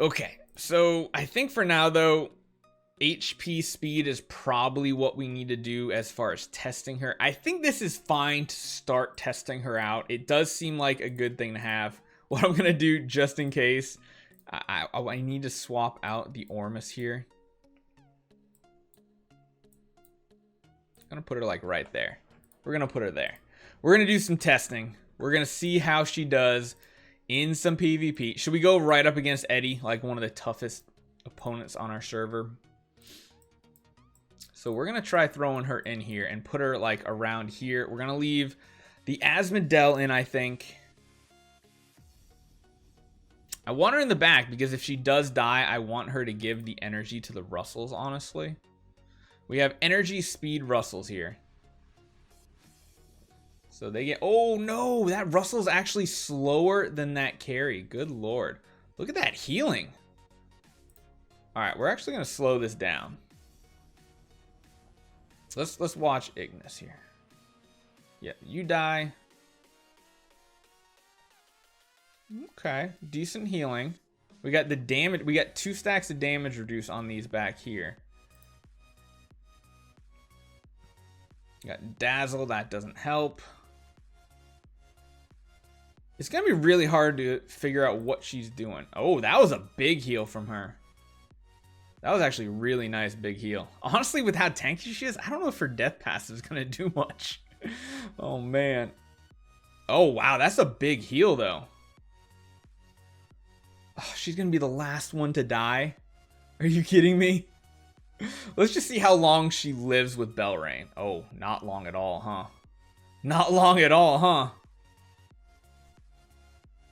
Okay, so I think for now, though, HP speed is probably what we need to do as far as testing her. I think this is fine to start testing her out. It does seem like a good thing to have. What I'm going to do, just in case, I need to swap out the Ormus here. I'm going to put her like right there. We're going to put her there. We're going to do some testing. We're going to see how she does in some PvP. Should we go right up against Eddie, like one of the toughest opponents on our server? So we're going to try throwing her in here and put her like around here. We're going to leave the Asmodel in, I think. I want her in the back because if she does die, I want her to give the energy to the Russells, honestly. We have energy speed Russells here. So they get... Oh, no! That Russell's actually slower than that carry. Good lord. Look at that healing. Alright, we're actually going to slow this down. Let's watch Ignis here. Yeah, you die. Okay, decent healing. We got the damage. We got 2 stacks of damage reduced on these back here. We got Dazzle. That doesn't help. It's gonna be really hard to figure out what she's doing. Oh, that was a big heal from her. That was actually a really nice big heal. Honestly, with how tanky she is, I don't know if her death passive is gonna do much. Oh man. Oh wow, that's a big heal though. Oh, she's gonna be the last one to die. Are you kidding me? Let's just see how long she lives with Belrain. Oh, not long at all, huh? Not long at all, huh?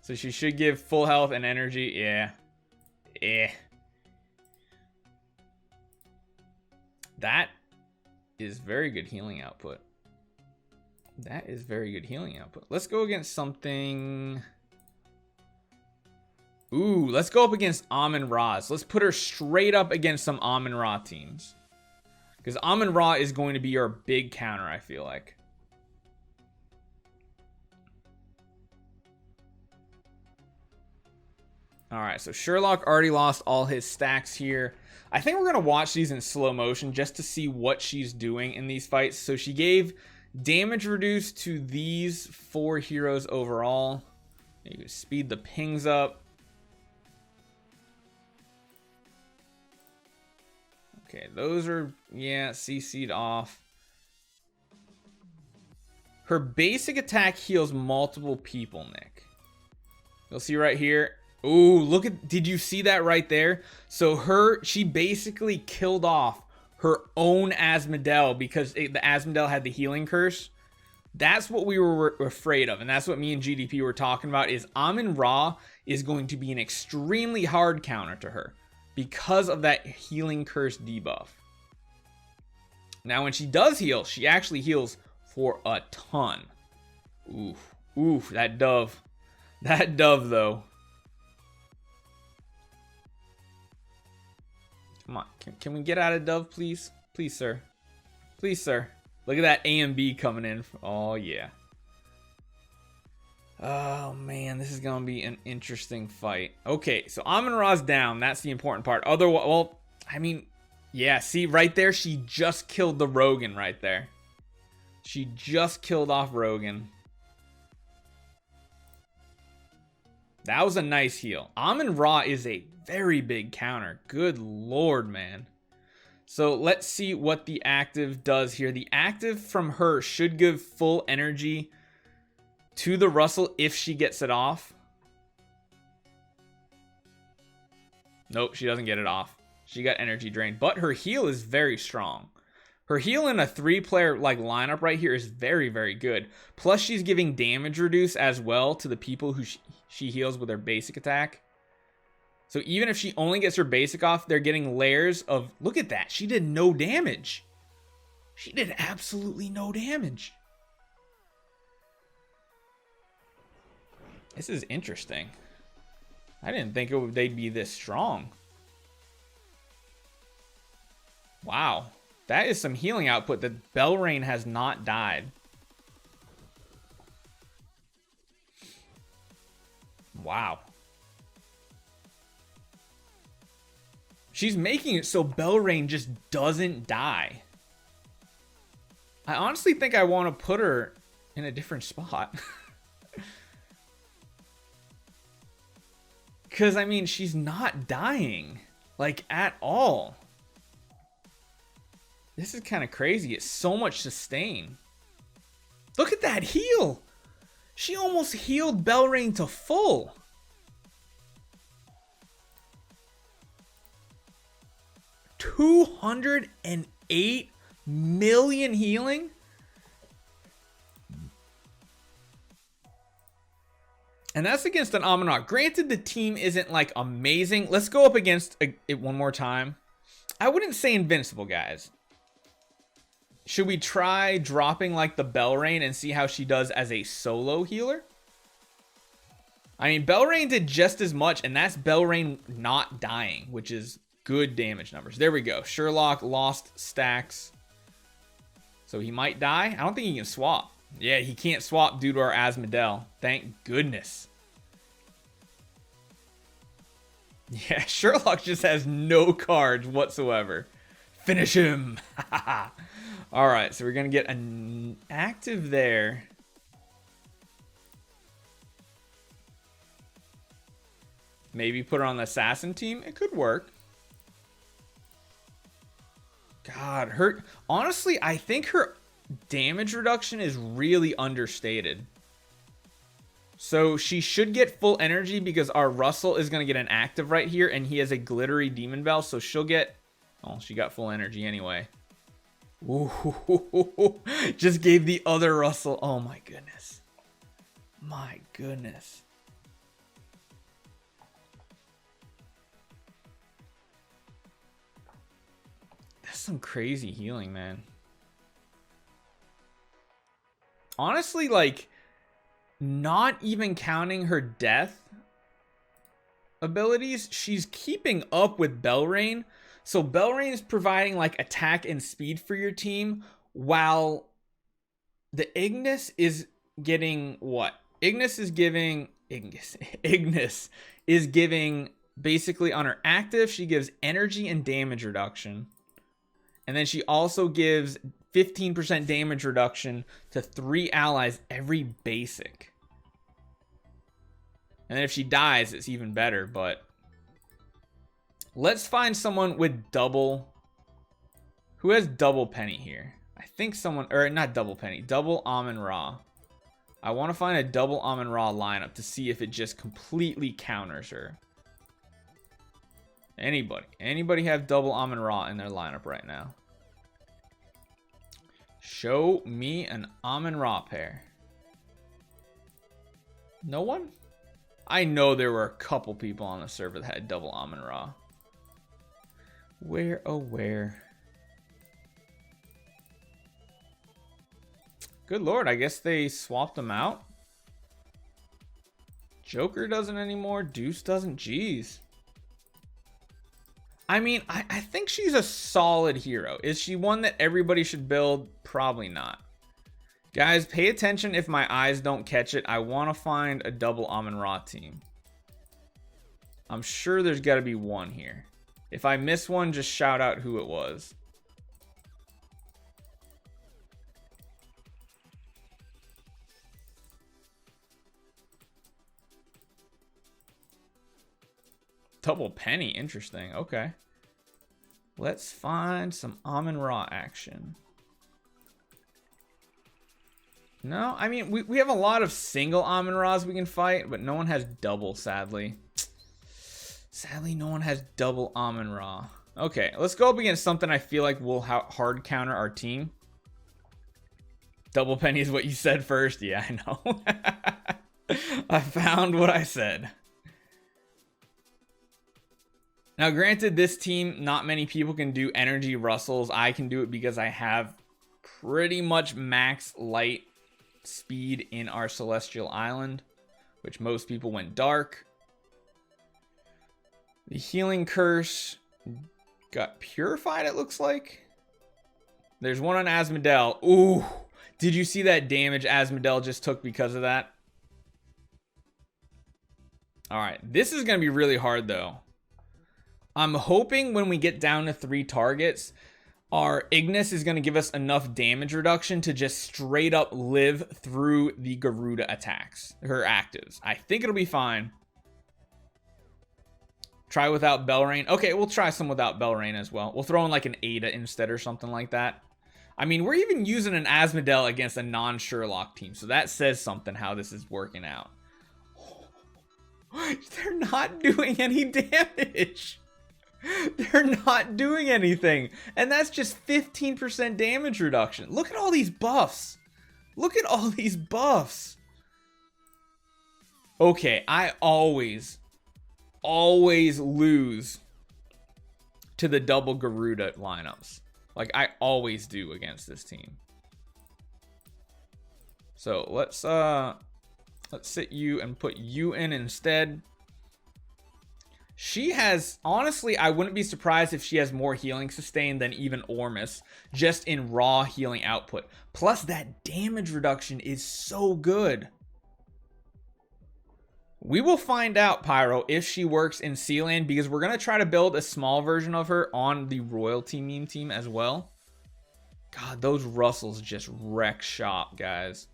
So she should give full health and energy. Yeah. That is very good healing output. That is very good healing output. Let's go against something... Ooh, let's go up against Amun-Ra's. Let's put her straight up against some Amun-Ra teams. Because Amun-Ra is going to be our big counter, I feel like. Alright, so Sherlock already lost all his stacks here. I think we're going to watch these in slow motion just to see what she's doing in these fights. So she gave damage reduced to these 4 heroes overall. You can speed the pings up. Okay, those are, yeah, CC'd off. Her basic attack heals multiple people, Nick. You'll see right here. Ooh, look at, did you see that right there? So she basically killed off her own Asmodel because the Asmodel had the healing curse. That's what we were afraid of, and that's what me and GDP were talking about, is Amun-Ra is going to be an extremely hard counter to her because of that healing curse debuff. Now, when she does heal, she actually heals for a ton. Oof, oof, that dove. That dove, though. Come on, can we get out of dove, please? Please, sir. Please, sir. Look at that A and B coming in. Oh, yeah. Oh, man, this is going to be an interesting fight. Okay, so Amun-Ra's down. That's the important part. Otherwise, well, I mean, yeah, see, right there, she just killed the Rogan right there. She just killed off Rogan. That was a nice heal. Amun-Ra is a very big counter. Good lord, man. So let's see what the active does here. The active from her should give full energy to the Russell if she gets it off. Nope, she doesn't get it off. She got energy drained, but her heal is very strong. Her heal in a 3-player like lineup right here is very, very good. Plus, she's giving damage reduce as well to the people who she heals with her basic attack. So even if she only gets her basic off, they're getting layers of... Look at that. She did no damage. She did absolutely no damage. This is interesting. I didn't think they'd be this strong. Wow. That is some healing output that Belrain has not died. Wow. She's making it so Belrain just doesn't die. I honestly think I want to put her in a different spot. Because, I mean, she's not dying. Like, at all. This is kind of crazy. It's so much sustain. Look at that heal. She almost healed Belrain to full. $208 million healing. And that's against an Amun-Ra. Granted, the team isn't like amazing. Let's go up against it one more time. I wouldn't say invincible, guys. Should we try dropping like the Belrain and see how she does as a solo healer? I mean, Belrain did just as much, and that's Belrain not dying, which is good damage numbers. There we go. Sherlock lost stacks. So he might die. I don't think he can swap. Yeah, he can't swap due to our Asmodel. Thank goodness. Yeah, Sherlock just has no cards whatsoever. Finish him. All right, so we're going to get an active there. Maybe put her on the assassin team. It could work. God, honestly, I think her damage reduction is really understated. So she should get full energy because our Russell is going to get an active right here, and he has a glittery demon bell, so she'll get... Oh, she got full energy anyway. Ooh, just gave the other Russell... Oh my goodness. My goodness. That's some crazy healing, man. Honestly, like, not even counting her death abilities, she's keeping up with Belrain. So Belrain is providing like attack and speed for your team, while the Ignis is getting what? Ignis is giving basically on her active, she gives energy and damage reduction. And then she also gives 15% damage reduction to 3 allies every basic. And then if she dies, it's even better, but let's find someone with double. Who has double penny here? I think someone, or not double penny, double Amun-Ra. I want to find a double Amun-Ra lineup to see if it just completely counters her. Anybody have double Amun-Ra in their lineup right now? Show me an Amun-Ra pair. No one? I know there were a couple people on the server that had double Amun-Ra. Where, oh where? Good lord, I guess they swapped them out. Joker doesn't anymore. Deuce doesn't. Jeez. I mean, I think she's a solid hero. Is she one that everybody should build? Probably not. Guys, pay attention if my eyes don't catch it. I want to find a double Amun-Ra team. I'm sure there's got to be one here. If I miss one, just shout out who it was. Double penny, interesting. Okay. Let's find some Amun-Ra action. No, I mean, we have a lot of single Amun-Ras we can fight, but no one has double, sadly. Sadly, no one has double Amun-Ra. Okay, let's go up against something I feel like will hard counter our team. Double penny is what you said first. Yeah, I know. I found what I said. Now, granted, this team, not many people can do energy Russells. I can do it because I have pretty much max light speed in our Celestial Island, which most people went dark. The healing curse got purified, it looks like. There's one on Asmodel. Ooh, did you see that damage Asmodel just took because of that? All right, this is going to be really hard, though. I'm hoping when we get down to 3 targets, our Ignis is going to give us enough damage reduction to just straight up live through the Garuda attacks, her actives. I think it'll be fine. Try without Belrain. Okay, we'll try some without Belrain as well. We'll throw in like an Ada instead or something like that. I mean, we're even using an Asmodel against a non-Sherlock team, so that says something how this is working out. They're not doing any damage. They're not doing anything. And that's just 15% damage reduction. Look at all these buffs. Look at all these buffs. Okay, I always lose to the double Garuda lineups. Like I always do against this team. So let's sit you and put you in instead. She has, honestly, I wouldn't be surprised if she has more healing sustain than even Ormus, just in raw healing output. Plus that damage reduction is so good. We will find out, Pyro, if she works in Sealand, because we're going to try to build a small version of her on the Royalty meme team as well. God, those Russells just wreck shop, guys.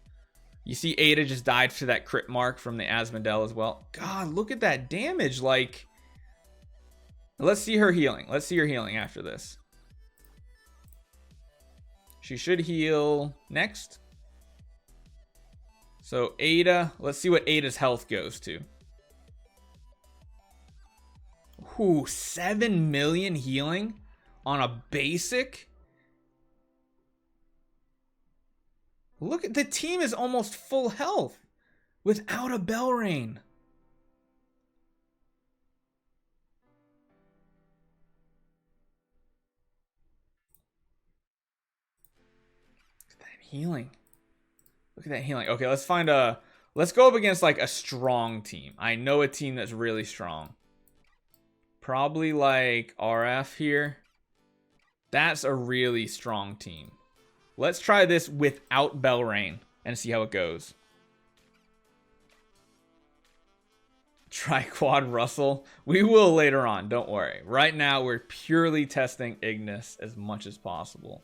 You see Ada just died to that crit mark from the Asmodel as well. God, look at that damage. Like, let's see her healing. Let's see her healing after this. She should heal next. So Ada, let's see what Ada's health goes to. Ooh, 7 million healing on a basic. Look at the team is almost full health without a Belrain. Look at that healing. Look at that healing. Okay, let's find a... Let's go up against, like, a strong team. I know a team that's really strong. Probably, like, RF here. That's a really strong team. Let's try this without Belrain and see how it goes. Try quad Russell. We will later on, don't worry. Right now, we're purely testing Ignis as much as possible.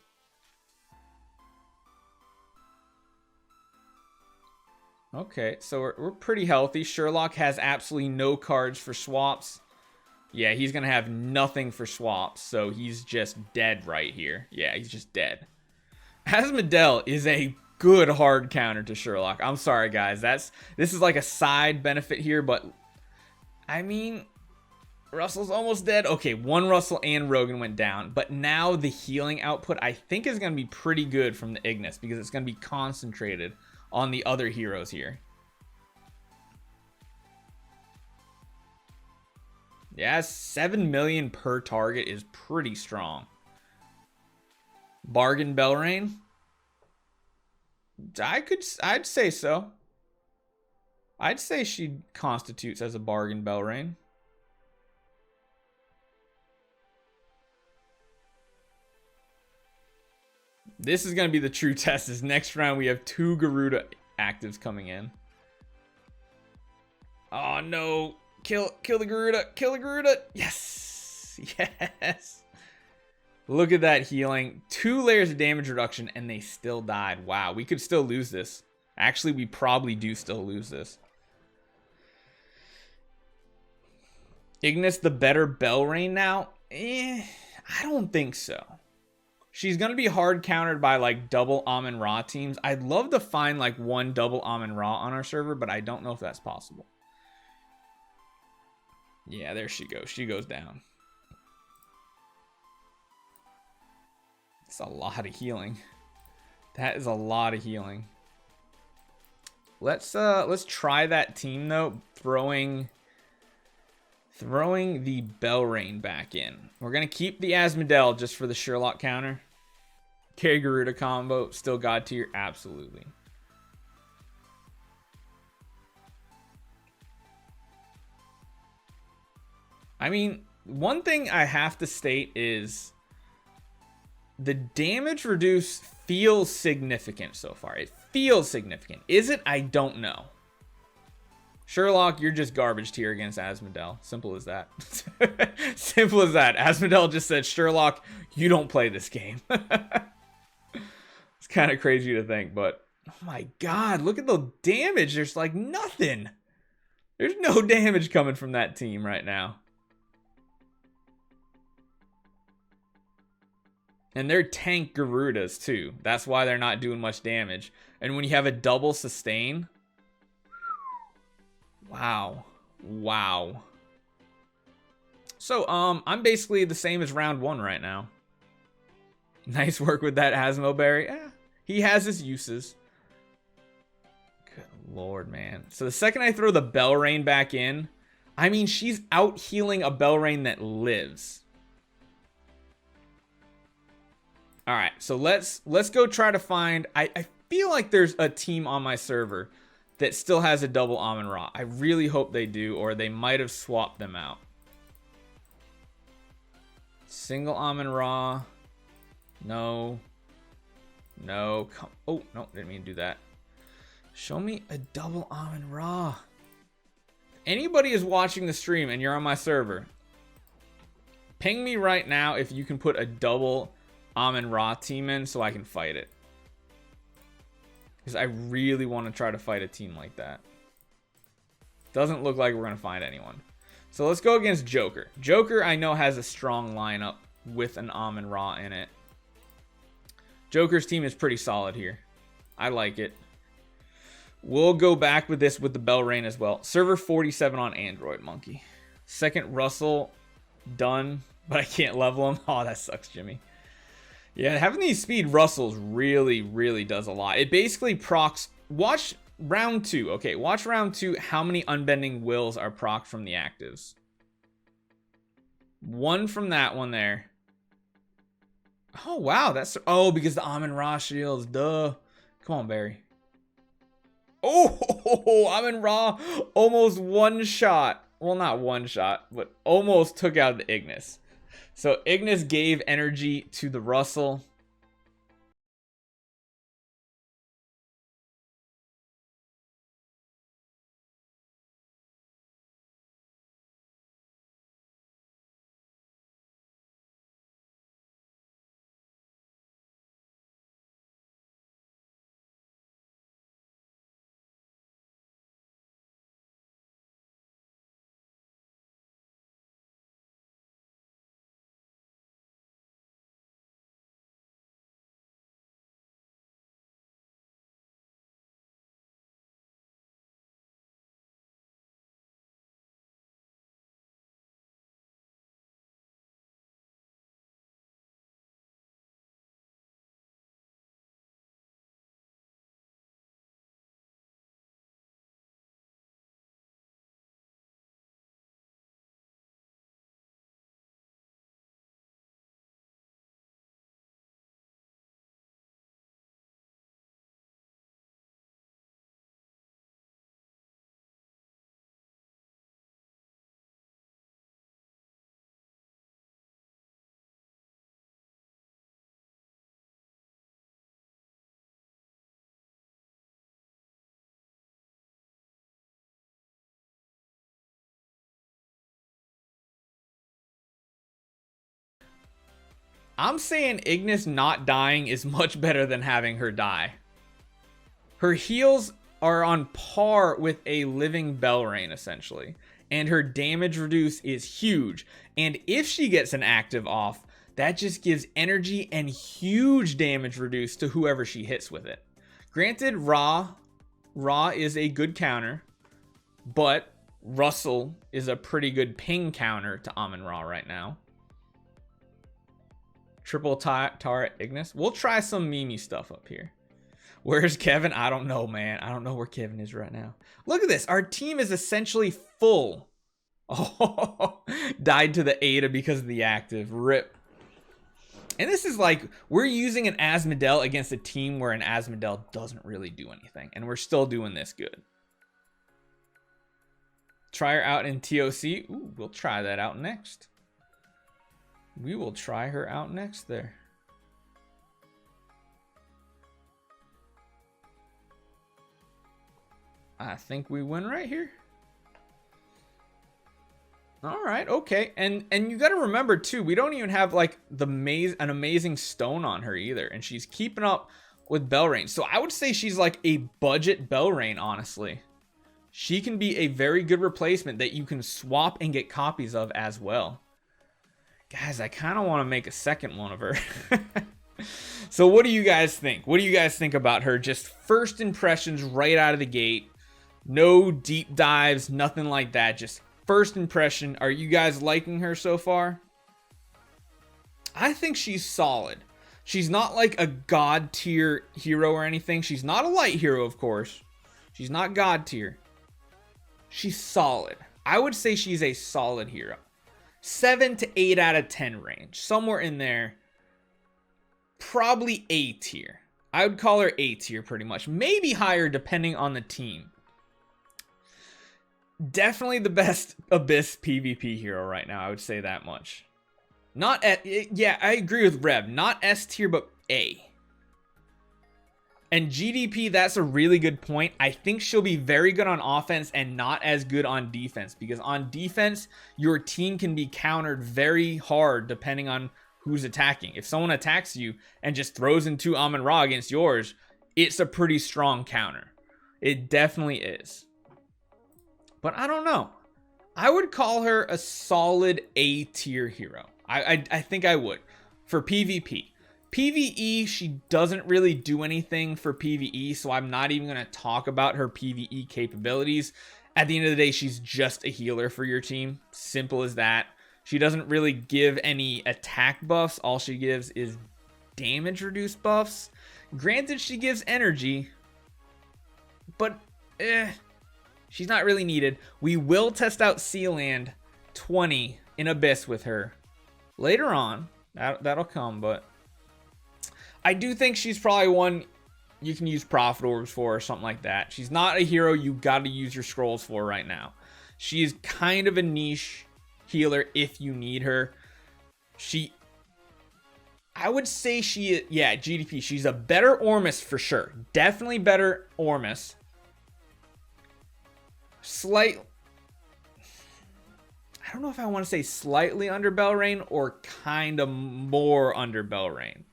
Okay, so we're pretty healthy. Sherlock has absolutely no cards for swaps. Yeah, he's going to have nothing for swaps, so he's just dead right here. Yeah, he's just dead. Asmodel is a good hard counter to Sherlock. I'm sorry, guys. This is like a side benefit here, but I mean, Russell's almost dead. Okay, one Russell and Rogan went down, but now the healing output I think is going to be pretty good from the Ignis because it's going to be concentrated on the other heroes here. Yeah, 7 million per target is pretty strong. Bargain Belrain? I'd say so. I'd say she constitutes as a bargain Belrain. This is going to be the true test. This next round we have 2 Garuda actives coming in. Oh no. Kill the Garuda. Kill the Garuda. Yes. Yes. Look at that healing. 2 layers of damage reduction and they still died. Wow, we could still lose this. Actually, we probably do still lose this. Ignis the better Belrain now? I don't think so. She's going to be hard countered by like double Amun-Ra teams. I'd love to find like one double Amun-Ra on our server, but I don't know if that's possible. Yeah, there she goes. She goes down. It's a lot of healing. That is a lot of healing. Let's try that team though, throwing the Belrain back in. We're gonna keep the Asmodel just for the Sherlock counter. Carry Garuda combo, still God tier, absolutely. I mean, one thing I have to state is the damage reduced feels significant so far. It feels significant. Is it? I don't know. Sherlock, you're just garbage tier against Asmodel. Simple as that. Simple as that. Asmodel just said, Sherlock, you don't play this game. It's kind of crazy to think, but oh my god, look at the damage. There's like nothing. There's no damage coming from that team right now. And they're tank Garudas too. That's why they're not doing much damage. And when you have a double sustain, wow. Wow. So, I'm basically the same as round 1 right now. Nice work with that Asmoberry. Eh, he has his uses. Good lord, man. So the second I throw the Belrain back in, I mean, she's out healing a Belrain that lives. All right, so let's go try to find... I feel like there's a team on my server that still has a double Amon-Ra. I really hope they do, or they might have swapped them out. Single Amon-Ra. No. No. Come. Oh, no, didn't mean to do that. Show me a double Amon-Ra. If anybody is watching the stream and you're on my server, ping me right now if you can put a double Amon-Ra team in so I can fight it. Because I really want to try to fight a team like that. Doesn't look like we're going to find anyone. So let's go against Joker. Joker, I know, has a strong lineup with an Amon-Ra in it. Joker's team is pretty solid here. I like it. We'll go back with this with the Belrain as well. Server 47 on Android, Monkey. Second Russell, done, but I can't level him. Oh, that sucks, Jimmy. Yeah, having these speed Russells really does a lot. It basically procs... Watch round 2. Okay, watch round 2 how many Unbending Wills are proc from the actives. 1 from that one there. Oh, wow. That's... Oh, because the Amon-Ra shields. Duh. Come on, Barry. Oh, Amon-Ra almost one shot. Well, not one shot, but almost took out the Ignis. So Ignis gave energy to the Russell. I'm saying Ignis not dying is much better than having her die. Her heals are on par with a living Belrain, essentially. And her damage reduce is huge. And if she gets an active off, that just gives energy and huge damage reduce to whoever she hits with it. Granted, Ra is a good counter, but Russell is a pretty good ping counter to Amon-Ra right now. Triple turret Ignis. We'll try some Mimi stuff up here. Where's Kevin? I don't know, man. I don't know where Kevin is right now. Look at this. Our team is essentially full. Oh, died to the Ada because of the active. Rip. And this is like, we're using an Asmodel against a team where an Asmodel doesn't really do anything. And we're still doing this good. Try her out in TOC. Ooh, we'll try that out next. We will try her out next there. I think we win right here. All right, okay. And you got to remember too, we don't even have like an amazing stone on her either, and she's keeping up with Belrain. So I would say she's like a budget Belrain, honestly. She can be a very good replacement that you can swap and get copies of as well. Guys, I kind of want to make a second one of her. So what do you guys think? What do you guys think about her? Just first impressions right out of the gate. No deep dives, nothing like that. Just first impression. Are you guys liking her so far? I think she's solid. She's not like a god tier hero or anything. She's not a light hero, of course. She's not god tier. She's solid. I would say she's a solid hero. 7 to 8 out of 10 range. Somewhere in there. Probably A tier. I would call her A tier pretty much. Maybe higher depending on the team. Definitely the best Abyss PvP hero right now. I would say that much. Not at, yeah, I agree with Rev. Not S tier, but A. And GDP, that's a really good point. I think she'll be very good on offense and not as good on defense. Because on defense, your team can be countered very hard depending on who's attacking. If someone attacks you and just throws into Amon-Ra against yours, it's a pretty strong counter. It definitely is. But I don't know. I would call her a solid A tier hero. I think I would. For PvP. PvE, she doesn't really do anything for PvE, so I'm not even going to talk about her PvE capabilities. At the end of the day, she's just a healer for your team. Simple as that. She doesn't really give any attack buffs. All she gives is damage reduce buffs. Granted, she gives energy, but she's not really needed. We will test out Sealand 20 in Abyss with her later on. That'll come, but I do think she's probably one you can use Prophet Orbs for or something like that. She's not a hero you got to use your scrolls for right now. She is kind of a niche healer if you need her. I would say GDP. She's a better Ormus for sure. Definitely better Ormus. I don't know if I want to say slightly under Belrain or kind of more under Belrain.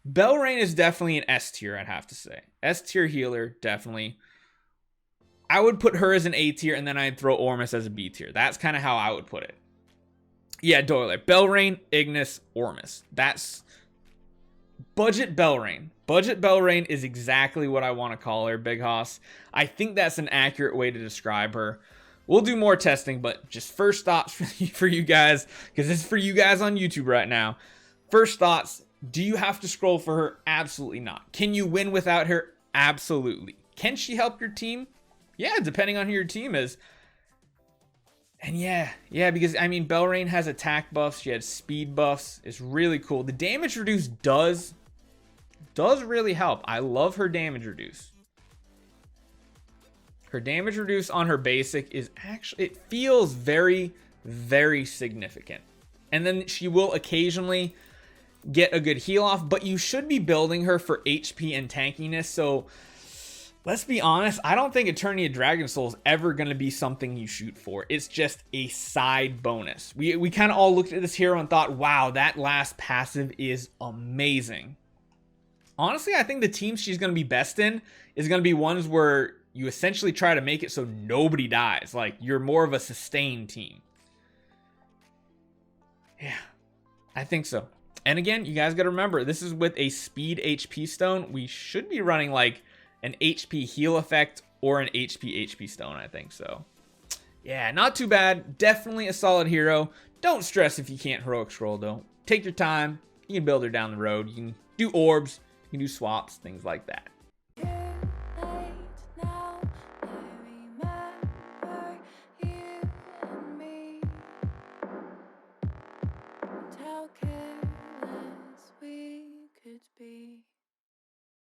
Belrain is definitely an S tier, I'd have to say. S tier healer, definitely. I would put her as an A tier, and then I'd throw Ormus as a B tier. That's kind of how I would put it. Yeah, Doyle. Belrain, Ignis, Ormus. That's budget Belrain. Budget Belrain is exactly what I want to call her, Big Hoss. I think that's an accurate way to describe her. We'll do more testing, but just first thoughts for you guys, because this is for you guys on YouTube right now. First thoughts, do you have to scroll for her? Absolutely not. Can you win without her? Absolutely. Can she help your team? Yeah, depending on who your team is. And yeah, because I mean, Belrain has attack buffs. She has speed buffs. It's really cool. The damage reduce does really help. I love her damage reduce. Her damage reduce on her basic is actually, it feels very, very significant. And then she will occasionally get a good heal off, but you should be building her for HP and tankiness. So let's be honest, I don't think Eternity of Dragon Soul is ever going to be something you shoot for. It's just a side bonus. We kind of all looked at this hero and thought, wow, that last passive is amazing. Honestly, I think the team she's going to be best in is going to be ones where you essentially try to make it so nobody dies. Like, you're more of a sustained team. Yeah, I think so. And again, you guys got to remember, this is with a speed HP stone. We should be running like an HP heal effect or an HP stone, I think so. Yeah, not too bad. Definitely a solid hero. Don't stress if you can't heroic scroll though. Take your time. You can build her down the road. You can do orbs. You can do swaps, things like that.